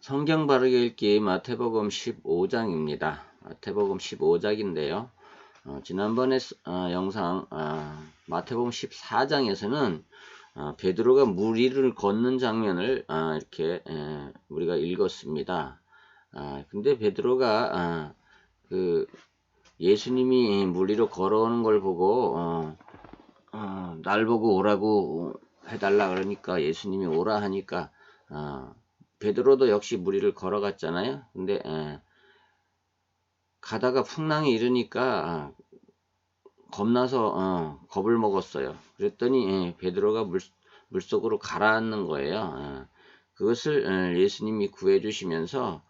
성경 바르게 읽기 마태복음 15장입니다. 마태복음 15장인데요. 지난번에 영상 마태복음 14장에서는 베드로가 물 위를 걷는 장면을 이렇게 우리가 읽었습니다. 근데 베드로가 그 예수님이 물 위로 걸어오는 걸 보고 날 보고 오라고 해달라 그러니까 예수님이 오라 하니까 베드로도 역시 물 위를 걸어갔잖아요. 근데 가다가 풍랑이 일으니까 겁나서 겁을 먹었어요. 그랬더니 베드로가 물속으로 가라앉는 거예요. 그것을 예수님이 구해주시면서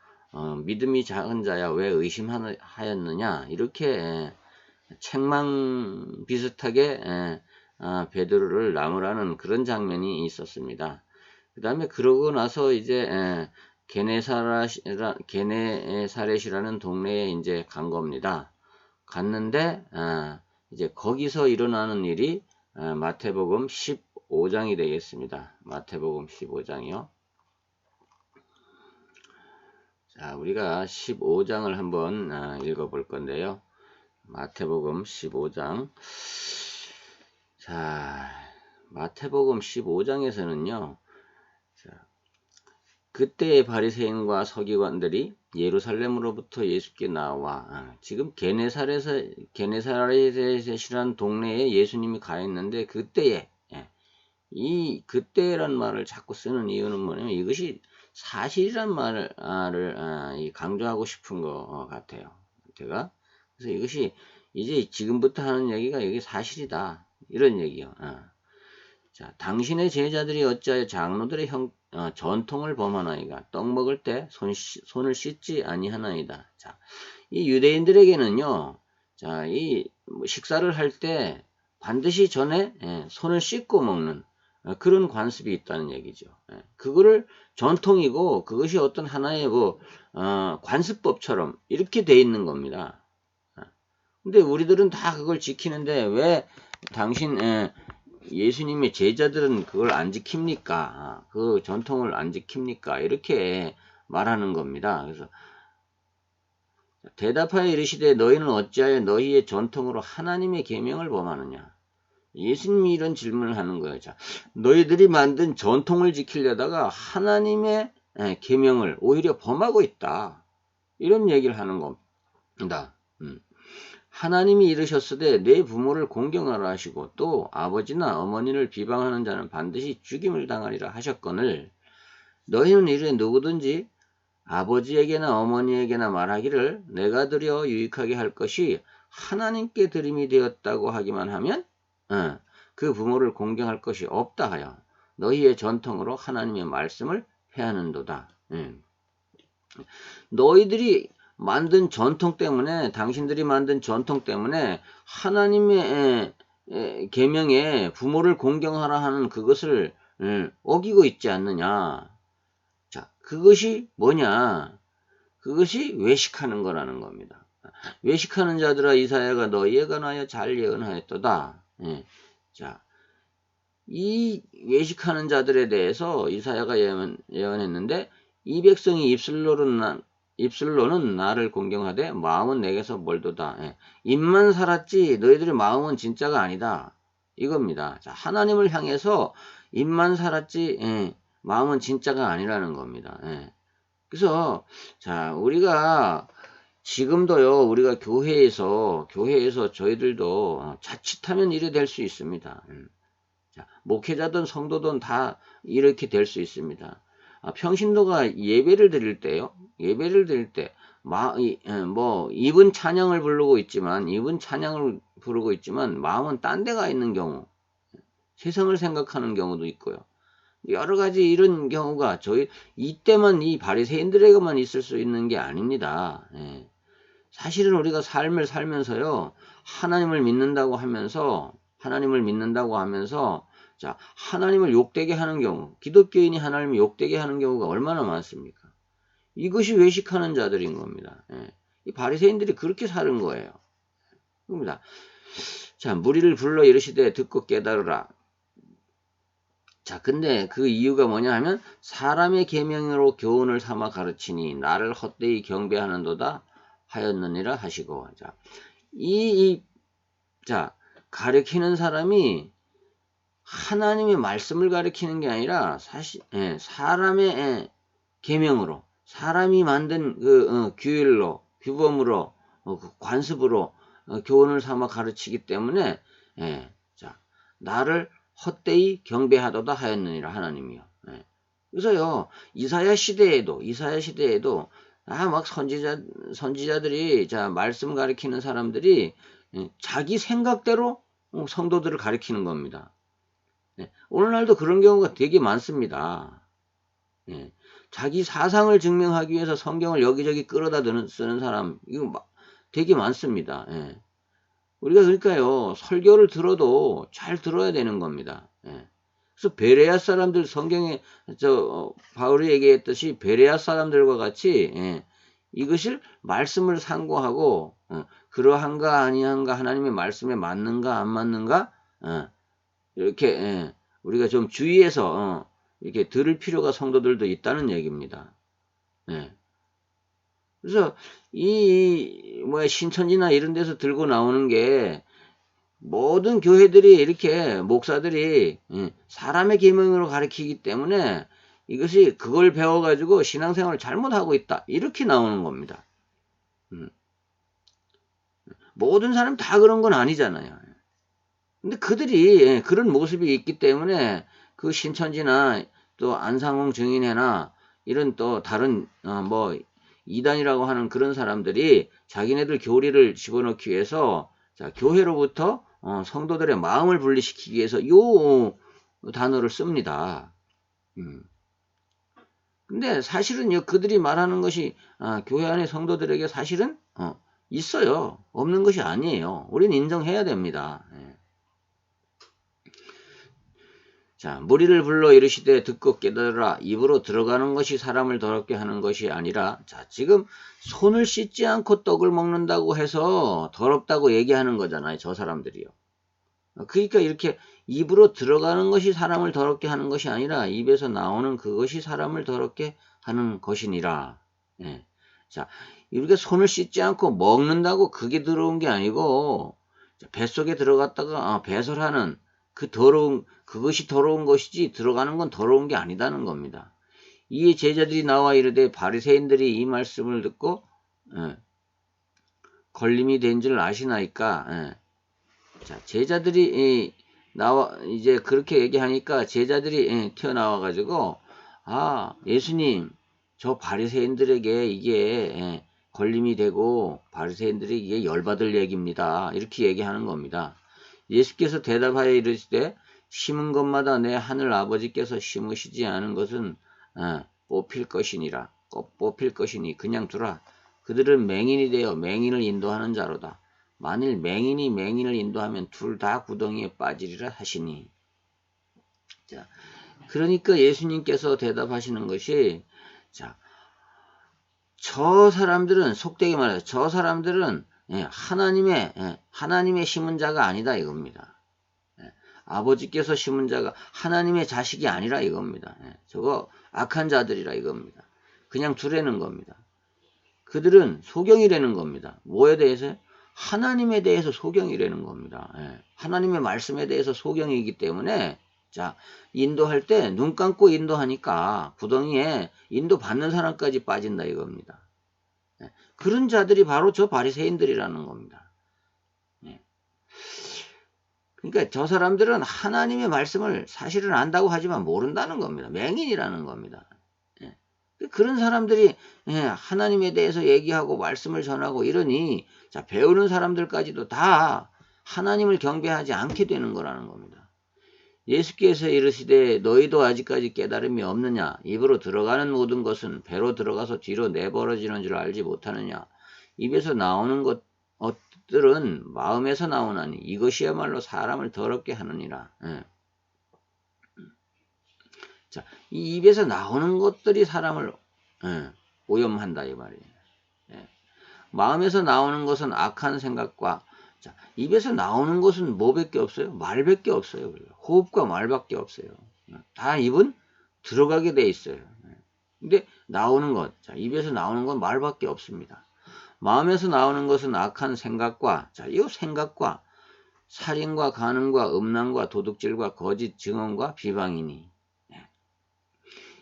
믿음이 작은 자야 왜 의심하였느냐 이렇게 책망 비슷하게 베드로를 나무라는 그런 장면이 있었습니다. 그 다음에 그러고 나서 이제 게네사렛이라는 동네에 이제 간 겁니다. 갔는데 이제 거기서 일어나는 일이 마태복음 15장이 되겠습니다. 마태복음 15장이요. 자, 우리가 15장을 한번 읽어볼 건데요. 마태복음 15장. 자, 마태복음 15장에서는요. 그때의 바리새인과 서기관들이 예루살렘으로부터 예수께 나와 지금 게네사렛이라는 동네에 예수님이 가 있는데 그때에 이 그때란 말을 자꾸 쓰는 이유는 뭐냐면 이것이 사실이란 말을 강조하고 싶은 것 같아요. 제가 그래서 이것이 이제 지금부터 하는 얘기가 이게 사실이다 이런 얘기요. 자, 당신의 제자들이 어찌하여 장로들의 전통을 범하나이까? 떡 먹을 때 손을 씻지 아니하나이다. 자, 이 유대인들에게는요, 자, 이 식사를 할 때 반드시 전에 손을 씻고 먹는 그런 관습이 있다는 얘기죠. 그거를 전통이고 그것이 어떤 하나의 관습법처럼 이렇게 돼 있는 겁니다. 근데 우리들은 다 그걸 지키는데 왜 당신 예수님의 제자들은 그걸 안 지킵니까? 그 전통을 안 지킵니까? 이렇게 말하는 겁니다. 그래서 대답하여 이르시되 너희는 어찌하여 너희의 전통으로 하나님의 계명을 범하느냐? 예수님이 이런 질문을 하는 거예요. 자, 너희들이 만든 전통을 지키려다가 하나님의 계명을 오히려 범하고 있다. 이런 얘기를 하는 겁니다. 하나님이 이르셨으되 내 부모를 공경하라 하시고 또 아버지나 어머니를 비방하는 자는 반드시 죽임을 당하리라 하셨거늘 너희는 이르되 누구든지 아버지에게나 어머니에게나 말하기를 내가 드려 유익하게 할 것이 하나님께 드림이 되었다고 하기만 하면 그 부모를 공경할 것이 없다 하여 너희의 전통으로 하나님의 말씀을 폐하는도다. 너희들이 만든 전통 때문에 당신들이 만든 전통 때문에 하나님의 계명에 부모를 공경하라 하는 그것을 어기고 있지 않느냐. 자, 그것이 뭐냐? 그것이 외식하는 거라는 겁니다. 외식하는 자들아 이사야가 너희에 관하여 잘 예언하였도다. 자, 이 외식하는 자들에 대해서 이사야가 예언했는데 이 백성이 입술로는 나를 공경하되 마음은 내게서 멀도다. 입만 살았지 너희들의 마음은 진짜가 아니다. 이겁니다. 자, 하나님을 향해서 입만 살았지 마음은 진짜가 아니라는 겁니다. 그래서 자, 우리가 지금도요, 우리가 교회에서 저희들도 자칫하면 이래 될 수 있습니다. 자, 목회자든 성도든 다 이렇게 될 수 있습니다. 평신도가 예배를 드릴 때요, 입은 찬양을 부르고 있지만, 마음은 딴 데가 있는 경우, 세상을 생각하는 경우도 있고요. 여러 가지 이런 경우가 이때만 이 바리새인들에게만 있을 수 있는 게 아닙니다. 사실은 우리가 삶을 살면서요, 하나님을 믿는다고 하면서, 자, 하나님을 욕되게 하는 경우, 기독교인이 하나님을 욕되게 하는 경우가 얼마나 많습니까? 이것이 외식하는 자들인 겁니다. 이 바리새인들이 그렇게 사는 거예요. 그럽니다. 자, 무리를 불러 이르시되 듣고 깨달으라. 자, 근데 그 이유가 뭐냐 하면 사람의 계명으로 교훈을 삼아 가르치니 나를 헛되이 경배하는도다 하였느니라 하시고. 자, 자, 가르치는 사람이 하나님의 말씀을 가르치는 게 아니라 사실 사람의 계명으로 사람이 만든 그 규율로 규범으로 그 관습으로 교훈을 삼아 가르치기 때문에 자, 나를 헛되이 경배하도다 하였느니라 하나님이요. 그래서요 이사야 시대에도 막 선지자들이 자 말씀 가르치는 사람들이 자기 생각대로 성도들을 가르치는 겁니다. 오늘날도 그런 경우가 되게 많습니다. 자기 사상을 증명하기 위해서 성경을 여기저기 끌어다 쓰는 사람 이거 되게 많습니다. 우리가 그러니까요 설교를 들어도 잘 들어야 되는 겁니다. 그래서 베레아 사람들 성경에 바울이 얘기했듯이 베레아 사람들과 같이 이것을 말씀을 상고하고 그러한가 아니한가 하나님의 말씀에 맞는가 안 맞는가 이렇게 우리가 좀 주의해서 이렇게 들을 필요가 성도들도 있다는 얘기입니다. 그래서 신천지나 이런 데서 들고 나오는 게 모든 교회들이 이렇게 목사들이 사람의 계명으로 가르치기 때문에 이것이 그걸 배워가지고 신앙생활을 잘못하고 있다 이렇게 나오는 겁니다. 모든 사람 다 그런 건 아니잖아요. 근데 그들이 그런 모습이 있기 때문에 그 신천지나 또 안상홍 증인회나 이런 또 다른 이단이라고 하는 그런 사람들이 자기네들 교리를 집어넣기 위해서 자, 교회로부터 성도들의 마음을 분리시키기 위해서 요 단어를 씁니다. 근데 사실은요 그들이 말하는 것이 교회 안에 성도들에게 사실은 있어요. 없는 것이 아니에요. 우리는 인정해야 됩니다. 자, 무리를 불러 이르시되 듣고 깨달으라. 입으로 들어가는 것이 사람을 더럽게 하는 것이 아니라 자, 지금 손을 씻지 않고 떡을 먹는다고 해서 더럽다고 얘기하는 거잖아요. 저 사람들이요. 그러니까 이렇게 입으로 들어가는 것이 사람을 더럽게 하는 것이 아니라 입에서 나오는 그것이 사람을 더럽게 하는 것이니라. 자, 이렇게 손을 씻지 않고 먹는다고 그게 들어온 게 아니고 뱃속에 들어갔다가 배설하는 그것이 더러운 것이지 들어가는 건 더러운 게 아니다는 겁니다. 이에 제자들이 나와 이르되 바리새인들이 이 말씀을 듣고 걸림이 된 줄 아시나이까. 자, 제자들이 나와 이제 그렇게 얘기하니까 제자들이 튀어나와 가지고 예수님 저 바리새인들에게 이게 걸림이 되고 바리새인들이 이게 열받을 얘기입니다. 이렇게 얘기하는 겁니다. 예수께서 대답하여 이르시되 심은 것마다 내 하늘 아버지께서 심으시지 않은 것은 뽑힐 것이니라. 꼭 뽑힐 것이니 그냥 두라. 그들은 맹인이 되어 맹인을 인도하는 자로다. 만일 맹인이 맹인을 인도하면 둘 다 구덩이에 빠지리라 하시니. 자, 그러니까 예수님께서 대답하시는 것이 자, 저 사람들은 속되게 말해서 저 사람들은 하나님의 심은 자가 아니다 이겁니다. 아버지께서 심은 자가 하나님의 자식이 아니라 이겁니다. 저거 악한 자들이라 이겁니다. 그냥 두라는 겁니다. 그들은 소경이라는 겁니다. 뭐에 대해서요? 하나님에 대해서 소경이라는 겁니다. 하나님의 말씀에 대해서 소경이기 때문에 자 인도할 때 눈 감고 인도하니까 구덩이에 인도받는 사람까지 빠진다 이겁니다. 그런 자들이 바로 저 바리새인들이라는 겁니다. 그러니까 저 사람들은 하나님의 말씀을 사실은 안다고 하지만 모른다는 겁니다. 맹인이라는 겁니다. 그런 사람들이 하나님에 대해서 얘기하고 말씀을 전하고 이러니 자 배우는 사람들까지도 다 하나님을 경배하지 않게 되는 거라는 겁니다. 예수께서 이르시되 너희도 아직까지 깨달음이 없느냐? 입으로 들어가는 모든 것은 배로 들어가서 뒤로 내버려지는 줄 알지 못하느냐? 입에서 나오는 것들은 마음에서 나오나니 이것이야말로 사람을 더럽게 하느니라. 자, 이 입에서 나오는 것들이 사람을 오염한다 이 말이에요. 마음에서 나오는 것은 악한 생각과 자, 입에서 나오는 것은 뭐밖에 없어요? 말밖에 없어요. 호흡과 말밖에 없어요. 다 입은 들어가게 돼 있어요. 근데 나오는 것, 자, 입에서 나오는 건 말밖에 없습니다. 마음에서 나오는 것은 악한 생각과, 자, 이 생각과 살인과 간음과 음란과 도둑질과 거짓 증언과 비방이니,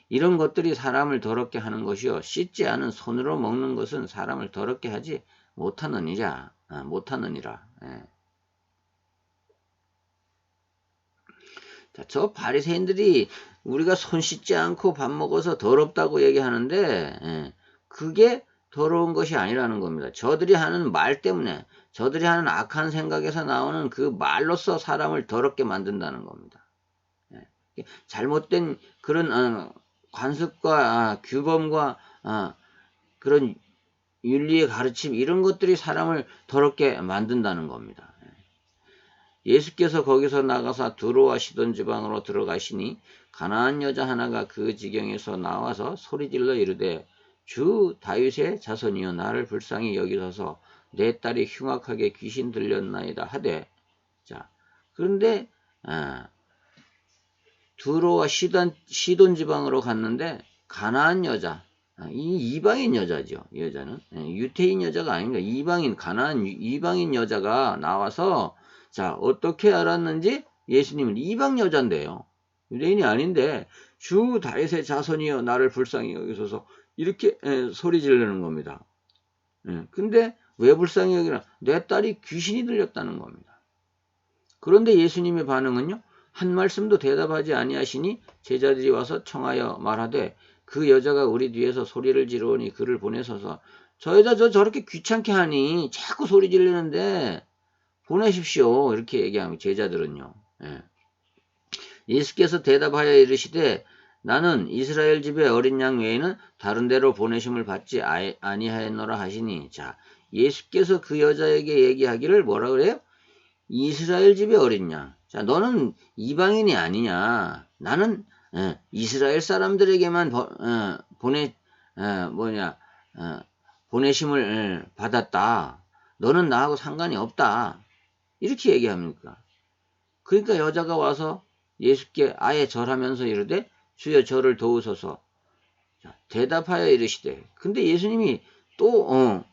이런 것들이 사람을 더럽게 하는 것이요, 씻지 않은 손으로 먹는 것은 사람을 더럽게 하지 못하느니라. 자, 저 바리새인들이 우리가 손 씻지 않고 밥 먹어서 더럽다고 얘기하는데, 그게 더러운 것이 아니라는 겁니다. 저들이 하는 말 때문에, 저들이 하는 악한 생각에서 나오는 그 말로써 사람을 더럽게 만든다는 겁니다. 잘못된 그런 관습과 규범과 그런 윤리의 가르침, 이런 것들이 사람을 더럽게 만든다는 겁니다. 예수께서 거기서 나가서 두로와 시돈 지방으로 들어가시니 가나안 여자 하나가 그 지경에서 나와서 소리질러 이르되, 주 다윗의 자손이여 나를 불쌍히 여기소서, 내 딸이 흉악하게 귀신 들렸나이다 하되. 자, 그런데 두로와 시돈 지방으로 갔는데 가나안 여자, 이 이방인 여자죠. 이 여자는 유태인 여자가 아닙니다. 이방인, 가나안 이방인 여자가 나와서, 자, 어떻게 알았는지 예수님은 이방 여잔데요. 유대인이 아닌데 주 다윗의 자손이여 나를 불쌍히 여기소서, 이렇게 소리 지르는 겁니다. 근데 왜 불쌍히 여기나? 내 딸이 귀신이 들렸다는 겁니다. 그런데 예수님의 반응은요, 한 말씀도 대답하지 아니하시니 제자들이 와서 청하여 말하되, 그 여자가 우리 뒤에서 소리를 지르오니 그를 보내소서. 저 여자 저렇게 귀찮게 하니 자꾸 소리 지르는데 보내십시오. 이렇게 얘기하면 제자들은요. 예수께서 대답하여 이르시되, 나는 이스라엘 집의 어린 양 외에는 다른 데로 보내심을 받지 아니하였노라 하시니. 자, 예수께서 그 여자에게 얘기하기를 뭐라 그래요? 이스라엘 집의 어린 양. 자, 너는 이방인이 아니냐. 나는 이스라엘 사람들에게만 보내심을 받았다. 너는 나하고 상관이 없다. 이렇게 얘기합니까? 그러니까 여자가 와서 예수께 아예 절하면서 이르되, 주여 저를 도우소서. 자, 대답하여 이르시되. 근데 예수님이 또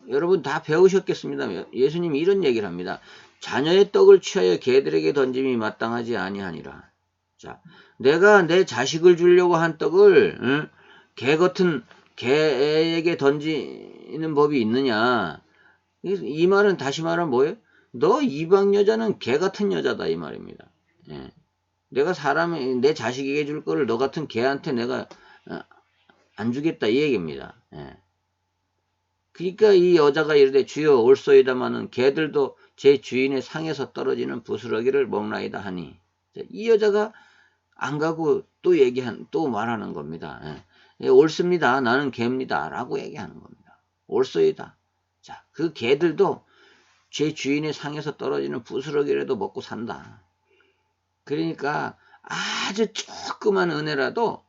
여러분 다 배우셨겠습니다. 예수님이 이런 얘기를 합니다. 자녀의 떡을 취하여 개들에게 던짐이 마땅하지 아니하니라. 자, 내가 내 자식을 주려고 한 떡을 개 같은 개에게 던지는 법이 있느냐. 이 말은 다시 말하면 뭐예요? 너 이방 여자는 개 같은 여자다, 이 말입니다. 내가 내 자식에게 줄 거를 너 같은 개한테 내가 안 주겠다, 이 얘기입니다. 그러니까 이 여자가 이르되, 주여 올소이다마는 개들도 제 주인의 상에서 떨어지는 부스러기를 먹나이다 하니. 이 여자가 안 가고 또 말하는 겁니다. 옳습니다. 나는 개입니다. 라고 얘기하는 겁니다. 올소이다. 자, 그 개들도 제 주인의 상에서 떨어지는 부스러기라도 먹고 산다. 그러니까 아주 조그만 은혜라도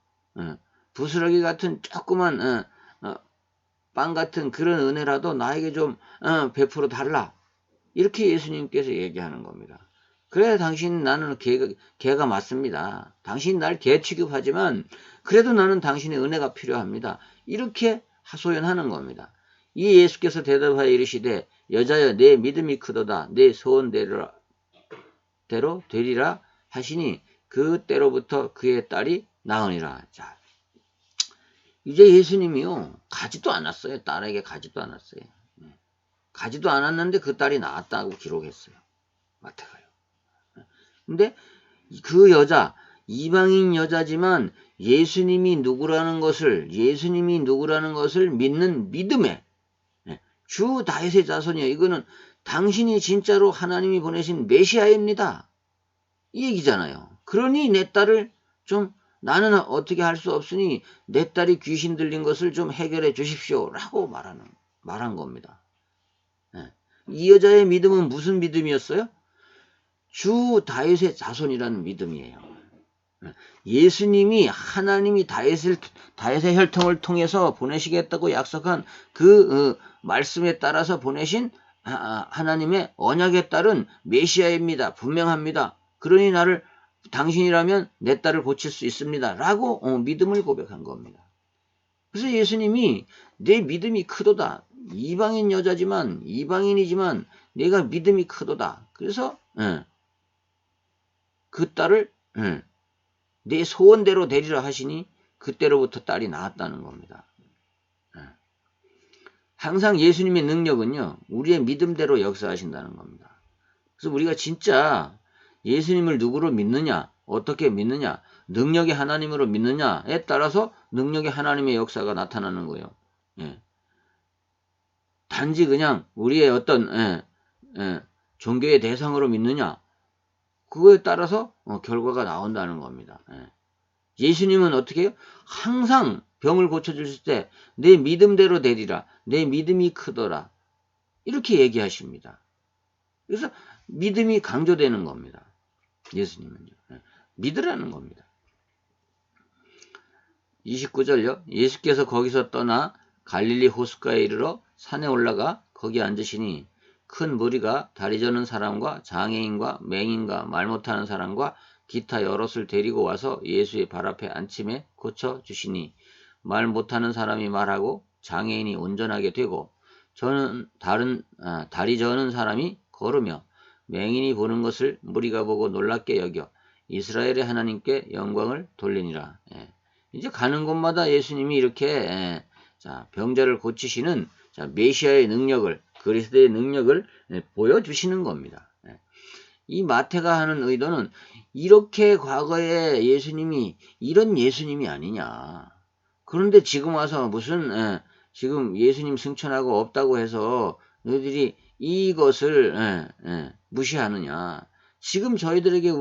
부스러기 같은 조그만 빵 같은 그런 은혜라도 나에게 좀 베풀어 달라. 이렇게 예수님께서 얘기하는 겁니다. 그래, 나는 개가 맞습니다. 당신 날 개 취급하지만 그래도 나는 당신의 은혜가 필요합니다. 이렇게 하소연하는 겁니다. 이 예수께서 대답하여 이르시되, 여자여 내 믿음이 크도다. 내 소원대로 되리라 하시니 그때로부터 그의 딸이 나으니라. 자, 이제 예수님이요, 가지도 않았어요. 딸에게 가지도 않았어요. 가지도 않았는데 그 딸이 나았다고 기록했어요. 마태가요. 근데 그 여자, 이방인 여자지만 예수님이 누구라는 것을 믿는 믿음에, 주 다윗의 자손이요, 이거는 당신이 진짜로 하나님이 보내신 메시아입니다. 이 얘기잖아요. 그러니 내 딸을 좀, 나는 어떻게 할 수 없으니 내 딸이 귀신 들린 것을 좀 해결해 주십시오. 라고 말한 겁니다. 이 여자의 믿음은 무슨 믿음이었어요? 주 다윗의 자손이라는 믿음이에요. 예수님이 하나님이 다윗의 혈통을 통해서 보내시겠다고 약속한 그 말씀에 따라서 보내신 하나님의 언약에 따른 메시아입니다. 분명합니다. 그러니 나를 당신이라면 내 딸을 고칠 수 있습니다. 라고 믿음을 고백한 겁니다. 그래서 예수님이 내 믿음이 크도다. 이방인이지만 내가 믿음이 크도다. 그래서 그 딸을 내 소원대로 되리라 하시니 그때로부터 딸이 나았다는 겁니다. 항상 예수님의 능력은요, 우리의 믿음대로 역사하신다는 겁니다. 그래서 우리가 진짜 예수님을 누구로 믿느냐, 어떻게 믿느냐, 능력의 하나님으로 믿느냐에 따라서 능력의 하나님의 역사가 나타나는 거예요. 단지 그냥 우리의 어떤 종교의 대상으로 믿느냐, 그거에 따라서 결과가 나온다는 겁니다. 예수님은 어떻게 해요? 항상 병을 고쳐주실 때 내 믿음대로 되리라. 내 믿음이 크더라. 이렇게 얘기하십니다. 그래서 믿음이 강조되는 겁니다. 예수님은요. 믿으라는 겁니다. 29절요. 예수께서 거기서 떠나 갈릴리 호숫가에 이르러 산에 올라가 거기 앉으시니 큰 무리가 다리 저는 사람과 장애인과 맹인과 말 못하는 사람과 기타 여럿을 데리고 와서 예수의 발 앞에 앉힘에 고쳐주시니 말 못하는 사람이 말하고 장애인이 운전하게 되고 저는 다리 저는 사람이 걸으며 맹인이 보는 것을 무리가 보고 놀랍게 여겨 이스라엘의 하나님께 영광을 돌리니라. 이제 가는 곳마다 예수님이 이렇게 병자를 고치시는 메시아의 능력을, 그리스도의 능력을 보여주시는 겁니다. 이 마태가 하는 의도는 이렇게 과거에 예수님이 이런 예수님이 아니냐. 그런데 지금 와서 무슨 지금 예수님 승천하고 없다고 해서 너희들이 이것을 무시하느냐. 지금 저희들에게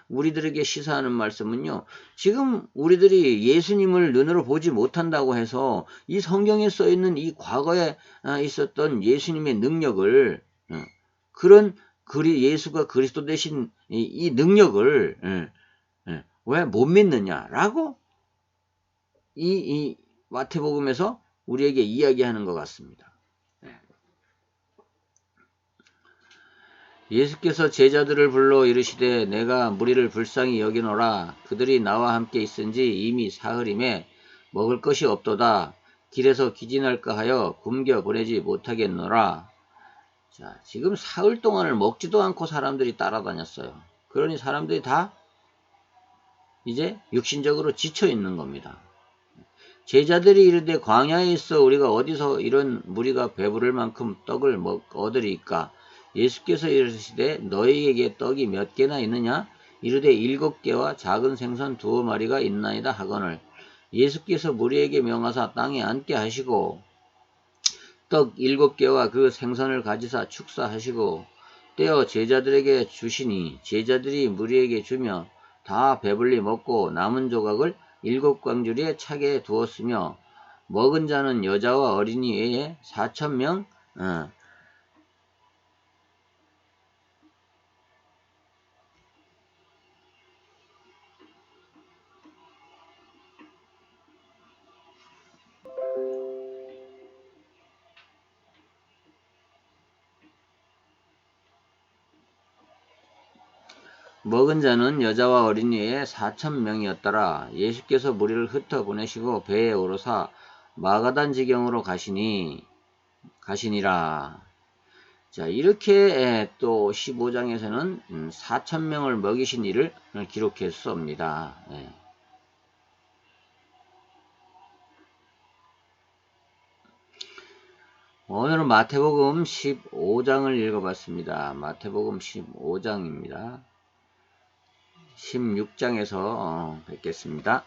우리들에게 시사하는 말씀은요. 지금 우리들이 예수님을 눈으로 보지 못한다고 해서 이 성경에 써 있는 이 과거에 있었던 예수님의 능력을 그런 예수가 그리스도 되신 이 능력을 왜 못 믿느냐라고 이 마태복음에서 우리에게 이야기하는 것 같습니다. 예수께서 제자들을 불러 이르시되 내가 무리를 불쌍히 여기노라. 그들이 나와 함께 있은지 이미 사흘임에 먹을 것이 없도다. 길에서 기진할까 하여 굶겨 보내지 못하겠노라. 자, 지금 사흘 동안을 먹지도 않고 사람들이 따라다녔어요. 그러니 사람들이 다 이제 육신적으로 지쳐 있는 겁니다. 제자들이 이르되 광야에 있어 우리가 어디서 이런 무리가 배부를 만큼 떡을 얻으리까? 예수께서 이르시되 너희에게 떡이 몇 개나 있느냐? 이르되 7개와 작은 생선 2마리가 있나이다 하거늘 예수께서 무리에게 명하사 땅에 앉게 하시고 떡 7개와 그 생선을 가지사 축사하시고 떼어 제자들에게 주시니 제자들이 무리에게 주며 다 배불리 먹고 남은 조각을 7광주리에 차게 두었으며 먹은 자는 여자와 어린이 외에 4,000명 먹은 자는 여자와 어린이 외에 4,000명이었더라. 예수께서 무리를 흩어 보내시고 배에 오르사 마가단 지경으로 가시니라. 자, 이렇게 또 15장에서는 4,000명을 먹이신 일을 기록했습니다. 오늘은 마태복음 15장을 읽어봤습니다. 마태복음 15장입니다. 16장에서 뵙겠습니다.